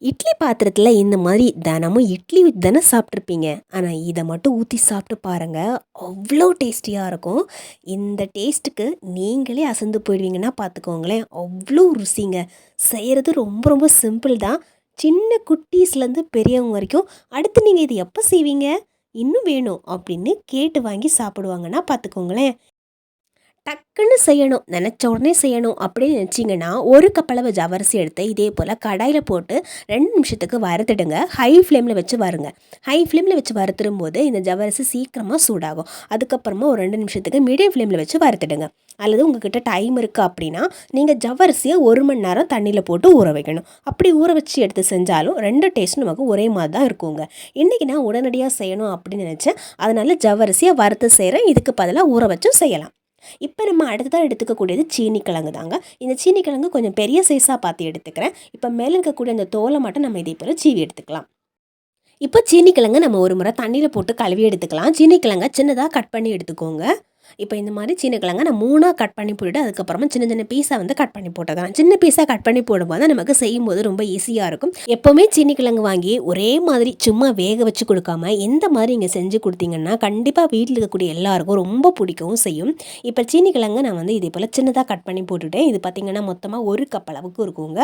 இட்லி பாத்திரத்தில் இந்த மாதிரி தினமும் இட்லி தானே சாப்பிட்ருப்பீங்க. ஆனால் இதை மட்டும் ஊற்றி சாப்பிட்டு பாருங்கள், அவ்வளோ டேஸ்டியாக இருக்கும். இந்த டேஸ்ட்டுக்கு நீங்களே அசந்து போயிடுவீங்கன்னா பார்த்துக்கோங்களேன். அவ்வளோ ருசிங்க. செய்கிறது ரொம்ப ரொம்ப சிம்பிள் தான். சின்ன குட்டீஸ்லேருந்து பெரியவங்க வரைக்கும் அடுத்து நீங்கள் இது எப்போ செய்வீங்க, இன்னும் வேணும் அப்படின்னு கேட்டு வாங்கி சாப்பிடுவாங்கன்னா பார்த்துக்கோங்களேன். டக்குன்னு செய்யணும், நினச்ச உடனே செய்யணும் அப்படின்னு நினச்சிங்கன்னா, ஒரு கப் அளவு ஜவ்வரிசி எடுத்து இதே போல் கடாயில் போட்டு 2 நிமிஷத்துக்கு வறுத்துடுங்க. ஹை ஃப்ளேமில் வச்சு வருங்க. ஹை ஃப்ளேமில் வச்சு வறுத்துடும் போது இந்த ஜவ்வரிசி சீக்கிரமாக சூடாகும். அதுக்கப்புறமா ஒரு 2 நிமிஷத்துக்கு மீடியம் ஃப்ளேமில் வச்சு வறுத்துடுங்க. அல்லது உங்ககிட்ட டைம் இருக்குது அப்படின்னா நீங்கள் ஜவ்வரிசியை 1 மணி நேரம் தண்ணியில் போட்டு ஊற வைக்கணும். அப்படி ஊற வச்சு எடுத்து செஞ்சாலும் 2 டேஸ்ட்டும் நமக்கு ஒரே மாதிரி தான் இருக்குங்க. இன்றைக்கி நான் உடனடியாக செய்யணும் அப்படின்னு நினச்சேன், அதனால் ஜவ்வரிசியை வறுத்து செய்கிறேன். இதுக்கு பதிலாக ஊற வச்சும் செய்யலாம். இப்போ நம்ம அடுத்ததாக எடுத்துக்கக்கூடியது சீனி கிழங்கு தாங்க. இந்த சீனி கிழங்கு கொஞ்சம் பெரிய சைஸாக பார்த்து எடுத்துக்கிறேன். இப்போ மேலே இருக்கக்கூடிய அந்த தோலை மட்டும் நம்ம இதே போல் சீவி எடுத்துக்கலாம். இப்போ சீனி கிழங்கு நம்ம ஒரு முறை தண்ணியில் போட்டு கழுவி எடுத்துக்கலாம். சீனி கிழங்கை சின்னதாக கட் பண்ணி எடுத்துக்கோங்க. இப்போ இந்த மாதிரி சீனி கிழங்கை நான் 3ஆக கட் பண்ணி போட்டுட்டு அதுக்கப்புறமா சின்ன சின்ன பீஸாக கட் பண்ணி போட்டுக்கலாம். சின்ன பீஸாக கட் பண்ணி போடும்போது நமக்கு செய்யும்போது ரொம்ப ஈஸியாக இருக்கும். எப்போவுமே சீனி கிழங்கு வாங்கி ஒரே மாதிரி சும்மா வேக வச்சு கொடுக்காம இந்த மாதிரி நீங்கள் செஞ்சு கொடுத்தீங்கன்னா கண்டிப்பாக வீட்டில் இருக்கக்கூடிய எல்லாருக்கும் ரொம்ப பிடிக்கவும் செய்யும். இப்போ சீனி கிழங்கு நான் இதே போல் சின்னதாக கட் பண்ணி போட்டுவிட்டேன். இது பார்த்திங்கன்னா மொத்தமாக 1 கப் அளவுக்கு இருக்குங்க.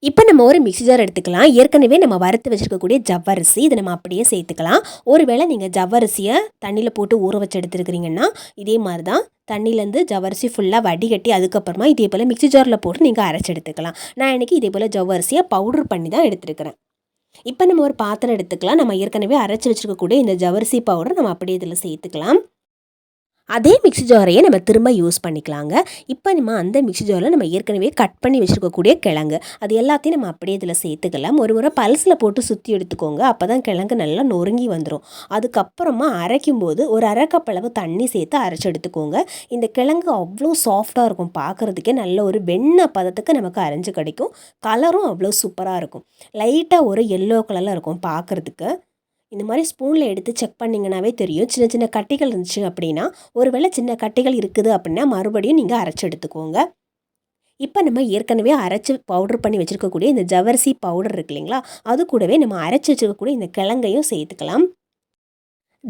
இப்போ நம்ம ஒரு மிக்ஸி ஜார் எடுத்துக்கலாம். ஏற்கனவே நம்ம வறுத்து வச்சுருக்கக்கூடிய ஜவ்வரிசி இதை நம்ம அப்படியே சேர்த்துக்கலாம். ஒருவேளை நீங்கள் ஜவ்வரிசியை தண்ணியில் போட்டு ஊற வச்சு எடுத்துருக்கிறீங்கன்னா இதே மாதிரி தான் தண்ணியிலேருந்து ஜவ்வரிசி ஃபுல்லாக வடிகட்டி அதுக்கப்புறமா இதே போல் மிக்ஸி ஜாரில் போட்டு நீங்கள் அரைச்சி எடுத்துக்கலாம். நான் இன்றைக்கி இதே போல் ஜவ்வரிசியை பவுடர் பண்ணி தான் எடுத்துருக்கிறேன். இப்போ நம்ம ஒரு பாத்திரம் எடுத்துக்கலாம். நம்ம ஏற்கனவே அரைச்சி வச்சுருக்கக்கூடிய இந்த ஜவ்வரிசி பவுடர் நம்ம அப்படியே இதில் சேர்த்துக்கலாம். அதே மிக்ஸி ஜாரையே நம்ம திரும்ப யூஸ் பண்ணிக்கலாங்க. இப்போ நம்ம அந்த மிக்ஸி ஜாரில் நம்ம ஏற்கனவே கட் பண்ணி வச்சுருக்கக்கூடிய கிழங்கு அது எல்லாத்தையும் நம்ம அப்படியே இதில் சேர்த்துக்கலாம். ஒரு முறை பல்ஸில் போட்டு சுற்றி எடுத்துக்கோங்க. அப்போ தான் கிழங்கு நல்லா நொறுங்கி வந்துடும். அதுக்கப்புறமா அரைக்கும் போது ஒரு அரை கப் அளவு தண்ணி சேர்த்து அரைச்சி எடுத்துக்கோங்க. இந்த கிழங்கு அவ்வளோ சாஃப்டாக இருக்கும். பார்க்குறதுக்கே நல்ல ஒரு வெண்ணெய் பதத்துக்கு நமக்கு அரைஞ்சு கிடைக்கும். கலரும் அவ்வளோ சூப்பராக இருக்கும். லைட்டாக ஒரு எல்லோ கலரில் இருக்கும் பார்க்குறதுக்கு. இந்த மாதிரி ஸ்பூனில் எடுத்து செக் பண்ணிங்கன்னாவே தெரியும். சின்ன சின்ன கட்டிகள் இருந்துச்சு அப்படின்னா, ஒருவேளை சின்ன கட்டிகள் இருக்குது அப்படின்னா மறுபடியும் நீங்கள் அரைச்சி எடுத்துக்கோங்க. இப்போ நம்ம ஏற்கனவே அரைச்சி பவுடர் பண்ணி வச்சுருக்கக்கூடிய இந்த ஜவ்வரிசி பவுடர் இருக்கு இல்லைங்களா, அது கூடவே நம்ம அரைச்சி வச்சுருக்கக்கூடிய இந்த கிழங்கையும் சேர்த்துக்கலாம்.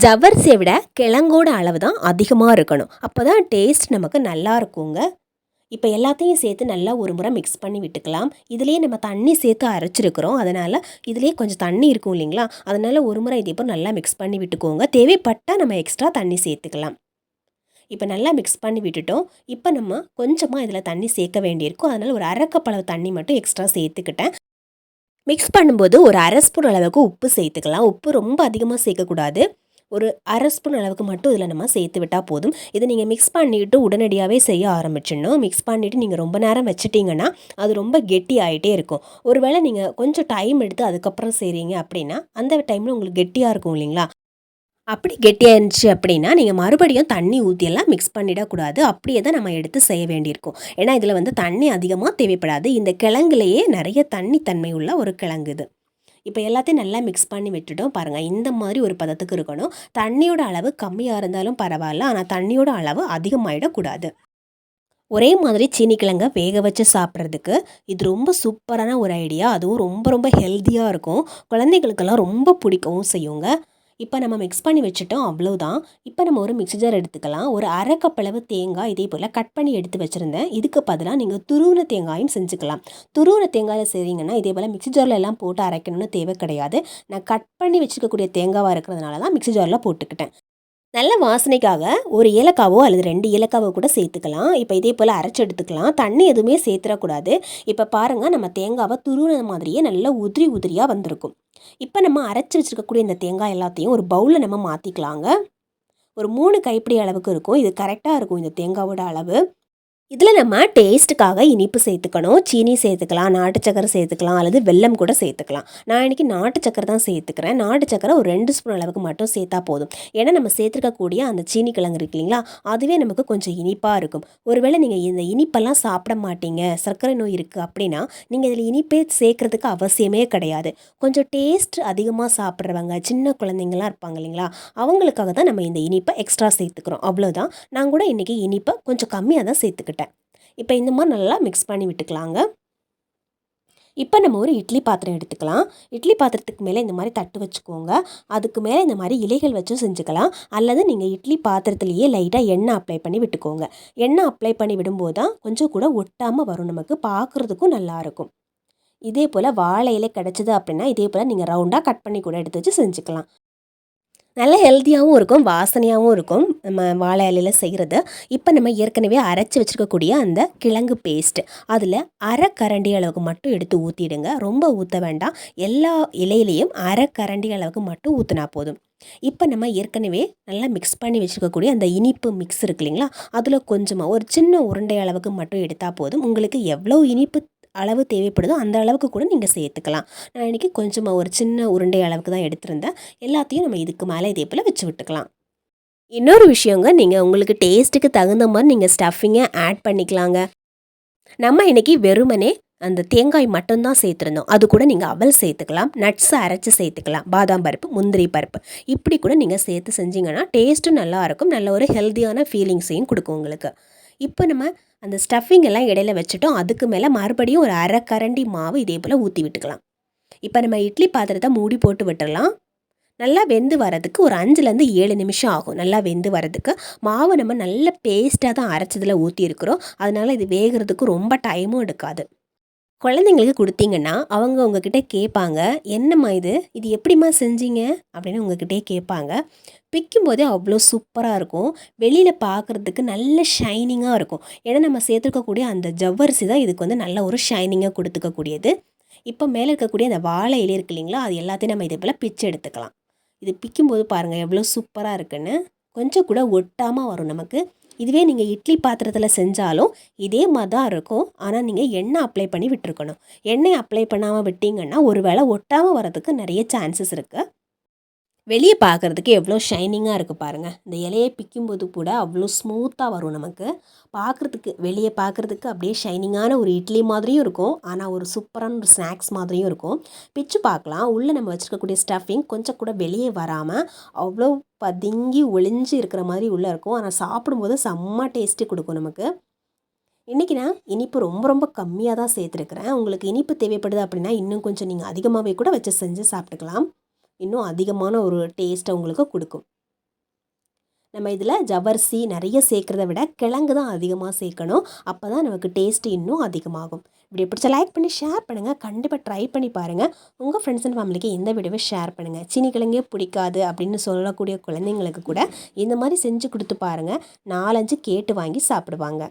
ஜவ்வரிசியை விட கிழங்கோட அளவு தான் அதிகமாக இருக்கணும். அப்போ தான் டேஸ்ட் நமக்கு நல்லா இருக்குங்க. இப்போ எல்லாத்தையும் சேர்த்து நல்லா ஒரு முறை மிக்ஸ் பண்ணி விட்டுக்கலாம். இதுலேயே நம்ம தண்ணி சேர்த்து அரைச்சிருக்கிறோம். அதனால் இதுலேயே கொஞ்சம் தண்ணி இருக்கும் இல்லைங்களா, அதனால் ஒரு முறை இதே போல் நல்லா மிக்ஸ் பண்ணி விட்டுக்கோங்க. தேவைப்பட்டால் நம்ம எக்ஸ்ட்ரா தண்ணி சேர்த்துக்கலாம். இப்போ நல்லா மிக்ஸ் பண்ணி விட்டுட்டோம். இப்போ நம்ம கொஞ்சமாக இதில் தண்ணி சேர்க்க வேண்டியிருக்கும். அதனால் ஒரு அரை கப் அளவு தண்ணி மட்டும் எக்ஸ்ட்ரா சேர்த்துக்கிட்டேன். மிக்ஸ் பண்ணும்போது ஒரு அரை ஸ்பூன் அளவுக்கு உப்பு சேர்த்துக்கலாம். உப்பு ரொம்ப அதிகமாக சேர்க்கக்கூடாது. ஒரு அரை ஸ்பூன் அளவுக்கு மட்டும் இதில் நம்ம சேர்த்து விட்டால் போதும். இதை நீங்கள் மிக்ஸ் பண்ணிவிட்டு உடனடியாகவே செய்ய ஆரம்பிச்சிடணும். மிக்ஸ் பண்ணிவிட்டு நீங்கள் ரொம்ப நேரம் வச்சுட்டிங்கன்னா அது ரொம்ப கெட்டி ஆகிட்டே இருக்கும். ஒருவேளை நீங்கள் கொஞ்சம் டைம் எடுத்து அதுக்கப்புறம் செய்கிறீங்க அப்படின்னா அந்த டைமில் உங்களுக்கு கெட்டியாக இருக்கும் இல்லைங்களா, அப்படி கெட்டியாக இருந்துச்சு அப்படின்னா நீங்கள் மறுபடியும் தண்ணி ஊற்றியெல்லாம் மிக்ஸ் பண்ணிடக்கூடாது. அப்படியே தான் நம்ம எடுத்து செய்ய வேண்டியிருக்கும். ஏன்னா இதில் தண்ணி அதிகமாக தேவைப்படாது. இந்த கிழங்குலேயே நிறைய தண்ணி தன்மை உள்ள ஒரு கிழங்கு இது. இப்போ எல்லாத்தையும் நல்லா மிக்ஸ் பண்ணி விட்டுட்டோம். பாருங்கள், இந்த மாதிரி ஒரு பதத்துக்கு இருக்கணும். தண்ணியோட அளவு கம்மியாக இருந்தாலும் பரவாயில்ல, ஆனால் தண்ணியோட அளவு அதிகமாகிடக்கூடாது. ஒரே மாதிரி சீனி கிழங்க வேக வச்சு சாப்பிட்றதுக்கு இது ரொம்ப சூப்பரான ஒரு ஐடியா. அதுவும் ரொம்ப ரொம்ப ஹெல்த்தியாக இருக்கும். குழந்தைகளுக்கெல்லாம் ரொம்ப பிடிக்கவும் செய்யுங்க. இப்போ நம்ம மிக்ஸ் பண்ணி வச்சுட்டோம், அவ்வளோதான். இப்போ நம்ம ஒரு மிக்ஸி ஜார் எடுத்துக்கலாம். ஒரு அரை கப் அளவு தேங்காய் இதே போல் கட் பண்ணி எடுத்து வச்சுருந்தேன். இதுக்கு பதிலாக நீங்கள் துருவின தேங்காயும் செஞ்சுக்கலாம். துருவின தேங்காயில் செய்கிறீங்கன்னா இதே போல் மிக்ஸி ஜாரில் எல்லாம் போட்டு அரைக்கணும்னு தேவை கிடையாது. நான் கட் பண்ணி வச்சுருக்கக்கூடிய தேங்காவாக இருக்கிறதுனால தான் மிக்ஸி ஜாரில் போட்டுக்கிட்டேன். நல்ல வாசனைக்காக ஒரு ஏலக்காவோ அல்லது 2 ஏலக்காவோ கூட சேர்த்துக்கலாம். இப்போ இதே போல் அரைச்சி எடுத்துக்கலாம். தண்ணி எதுவுமே சேர்த்துடக்கூடாது. இப்போ பாருங்கள், நம்ம தேங்காவை துருவின மாதிரியே நல்லா உதிரி உதிரியாக வந்திருக்கும். இப்போ நம்ம அரைச்சி வச்சுருக்கக்கூடிய இந்த தேங்காய் எல்லாத்தையும் ஒரு பவுலில் நம்ம மாற்றிக்கலாங்க. ஒரு 3 கைப்பிடி அளவுக்கு இருக்கும். இது கரெக்டாக இருக்கும் இந்த தேங்காவோட அளவு. இதில் நம்ம டேஸ்ட்டுக்காக இனிப்பு சேர்த்துக்கணும். சீனி சேர்த்துக்கலாம், நாட்டு சக்கரை சேர்த்துக்கலாம், அல்லது வெல்லம் கூட சேர்த்துக்கலாம். நான் இன்றைக்கி நாட்டு சக்கரை தான் சேர்த்துக்கிறேன். நாட்டு சக்கரை ஒரு 2 ஸ்பூன் அளவுக்கு மட்டும் சேர்த்தா போதும். ஏன்னா நம்ம சேர்த்துருக்கக்கூடிய அந்த சீனி கிழங்கு இருக்கு இல்லைங்களா, அதுவே நமக்கு கொஞ்சம் இனிப்பாக இருக்கும். ஒருவேளை நீங்கள் இந்த இனிப்பெல்லாம் சாப்பிட மாட்டீங்க, சர்க்கரை நோய் இருக்குது அப்படின்னா நீங்கள் இதில் இனிப்பே சேர்க்குறதுக்கு அவசியமே கிடையாது. கொஞ்சம் டேஸ்ட் அதிகமாக சாப்பிட்றவங்க சின்ன குழந்தைங்களாம் இருப்பாங்க இல்லைங்களா, அவங்களுக்காக தான் நம்ம இந்த இனிப்பை எக்ஸ்ட்ரா சேர்த்துக்கிறோம். அவ்வளோதான். நான் கூட இன்றைக்கி இனிப்பை கொஞ்சம் கம்மியாக தான் சேர்த்துக்கிட்டேன். இப்போ இந்த மாதிரி நல்லா மிக்ஸ் பண்ணி விட்டுக்கலாங்க. இப்போ நம்ம ஒரு இட்லி பாத்திரம் எடுத்துக்கலாம். இட்லி பாத்திரத்துக்கு மேலே இந்த மாதிரி தட்டு வச்சுக்கோங்க. அதுக்கு மேலே இந்த மாதிரி இலைகள் வச்சும் செஞ்சுக்கலாம். அல்லது நீங்கள் இட்லி பாத்திரத்துலேயே லைட்டாக எண்ணெய் அப்ளை பண்ணி விட்டுக்கோங்க. எண்ணெய் அப்ளை பண்ணி விடும்போது தான் கொஞ்சம் கூட ஒட்டாமல் வரும், நமக்கு பார்க்குறதுக்கும் நல்லாயிருக்கும். இதே போல் வாழை இலை கிடச்சிது அப்படின்னா இதே போல் நீங்கள் ரவுண்டாக கட் பண்ணி கூட எடுத்து வச்சு செஞ்சுக்கலாம். நல்ல ஹெல்த்தியாகவும் இருக்கும், வாசனையாகவும் இருக்கும் நம்ம வாழை இலையில் செய்கிறது. இப்போ நம்ம ஏற்கனவே அரைச்சி வச்சுருக்கக்கூடிய அந்த கிழங்கு பேஸ்ட் அதில் அரை கரண்டி அளவுக்கு மட்டும் எடுத்து ஊற்றிடுங்க. ரொம்ப ஊற்ற வேண்டாம். எல்லா இலையிலையும் அரை கரண்டி அளவுக்கு மட்டும் ஊற்றினா போதும். இப்போ நம்ம ஏற்கனவே நல்லா மிக்ஸ் பண்ணி வச்சுருக்கக்கூடிய அந்த இனிப்பு மிக்ஸ் இருக்கு இல்லைங்களா, அதில் கொஞ்சமாக ஒரு சின்ன உருண்டை அளவுக்கு மட்டும் எடுத்தால் போதும். உங்களுக்கு எவ்வளோ இனிப்பு அளவு தேவைப்படுதோ அந்த அளவுக்கு கூட நீங்கள் சேர்த்துக்கலாம். நான் இன்றைக்கி கொஞ்சமாக ஒரு சின்ன உருண்டை அளவுக்கு தான் எடுத்திருந்தேன். எல்லாத்தையும் நம்ம இதுக்கு மேலே இதே போல் வச்சு விட்டுக்கலாம். இன்னொரு விஷயங்க, நீங்கள் உங்களுக்கு டேஸ்ட்டுக்கு தகுந்த மாதிரி நீங்கள் ஸ்டஃபிங்கை ஆட் பண்ணிக்கலாங்க. நம்ம இன்றைக்கி வெறுமனே அந்த தேங்காய் மட்டும்தான் சேர்த்துருந்தோம். அது கூட நீங்கள் அவல் சேர்த்துக்கலாம், நட்ஸை அரைச்சி சேர்த்துக்கலாம், பாதாம் பருப்பு, முந்திரி பருப்பு இப்படி கூட நீங்கள் சேர்த்து செஞ்சிங்கன்னா டேஸ்ட்டும் நல்லாயிருக்கும். நல்ல ஒரு ஹெல்த்தியான ஃபீலிங்ஸையும் கொடுக்கும் உங்களுக்கு. இப்போ நம்ம அந்த ஸ்டஃபிங் எல்லாம் இடையில வச்சுட்டோம். அதுக்கு மேலே மறுபடியும் ஒரு அரை கரண்டி மாவு இதே போல் ஊற்றி விட்டுக்கலாம். இப்போ நம்ம இட்லி பாத்திரத்தை மூடி போட்டு விட்டுடலாம். நல்லா வெந்து வரதுக்கு ஒரு 5லேருந்து 7 நிமிஷம் ஆகும். நல்லா வெந்து வரதுக்கு மாவு நம்ம நல்ல பேஸ்ட்டாக தான் அரைச்சதில் ஊற்றிருக்கிறோம். அதனால் இது வேகிறதுக்கு ரொம்ப டைமும் எடுக்காது. குழந்தைங்களுக்கு கொடுத்தீங்கன்னா அவங்க உங்ககிட்ட கேட்பாங்க, என்னம்மா இது எப்படிம்மா செஞ்சீங்க அப்படின்னு உங்ககிட்டே கேட்பாங்க. பிக்கும்போதே அவ்வளோ சூப்பராக இருக்கும். வெளியில் பார்க்குறதுக்கு நல்ல ஷைனிங்காக இருக்கும். ஏன்னா நம்ம சேர்த்துருக்கக்கூடிய அந்த ஜவ்வரிசி தான் இதுக்கு வந்து நல்ல ஒரு ஷைனிங்காக கொடுத்துக்கக்கூடியது. இப்போ மேலே இருக்கக்கூடிய அந்த வாழை இலை இருக்கு இல்லைங்களா, அது எல்லாத்தையும் நம்ம இதே போல் பிச்சு எடுத்துக்கலாம். இது பிக்கும்போது பாருங்கள் எவ்வளோ சூப்பராக இருக்குன்னு. கொஞ்சம் கூட ஒட்டாமல் வரும் நமக்கு. இதுவே நீங்கள் இட்லி பாத்திரத்தில் செஞ்சாலும் இதே மாதிரி தான் இருக்கும். ஆனால் நீங்கள் எண்ணெய் அப்ளை பண்ணி விட்டுருக்கணும். எண்ணெய் அப்ளை பண்ணாமல் விட்டிங்கன்னா ஒரு வேளை ஒட்டாமல் வரதுக்கு நிறைய சான்சஸ் இருக்குது. வெளியே பார்க்குறதுக்கு எவ்வளோ ஷைனிங்காக இருக்குது பாருங்கள். இந்த இலையை பிக்கும்போது கூட அவ்வளோ ஸ்மூத்தாக வரும் நமக்கு. பார்க்குறதுக்கு வெளியே பார்க்குறதுக்கு அப்படியே ஷைனிங்கான ஒரு இட்லி மாதிரியும் இருக்கும். ஆனால் ஒரு சூப்பரான ஒரு ஸ்நாக்ஸ் மாதிரியும் இருக்கும். பிச்சு பார்க்கலாம். உள்ளே நம்ம வச்சுருக்கக்கூடிய ஸ்டஃபிங் கொஞ்சம் கூட வெளியே வராமல் அவ்வளோ பதுங்கி ஒளிஞ்சு இருக்கிற மாதிரி உள்ளே இருக்கும். ஆனால் சாப்பிடும்போது செம்ம டேஸ்ட்டு கொடுக்கும் நமக்கு. இன்றைக்கி நான் இனிப்பு ரொம்ப ரொம்ப கம்மியாக தான் சேர்த்துருக்குறேன். உங்களுக்கு இனிப்பு தேவைப்படுது அப்படின்னா இன்னும் கொஞ்சம் நீங்கள் அதிகமாகவே கூட வச்சு செஞ்சு சாப்பிட்டுக்கலாம். இன்னும் அதிகமான ஒரு டேஸ்ட்டை உங்களுக்கு கொடுக்கும். நம்ம இதில் ஜவ்வரிசி நிறைய சேர்க்குறத விட கிழங்கு தான் அதிகமாக சேர்க்கணும். அப்போ தான் நமக்கு டேஸ்ட்டு இன்னும் அதிகமாகும். இப்படி பிடிச்ச லைக் பண்ணி ஷேர் பண்ணுங்கள். கண்டிப்பாக ட்ரை பண்ணி பாருங்கள். உங்கள் ஃப்ரெண்ட்ஸ் அண்ட் ஃபேமிலிக்கு இந்த வீடியோவை ஷேர் பண்ணுங்கள். சீனி கிழங்கே பிடிக்காது அப்படின்னு சொல்லக்கூடிய குழந்தைங்களுக்கு கூட இந்த மாதிரி செஞ்சு கொடுத்து பாருங்கள். 4-5 கேட்டு வாங்கி சாப்பிடுவாங்க.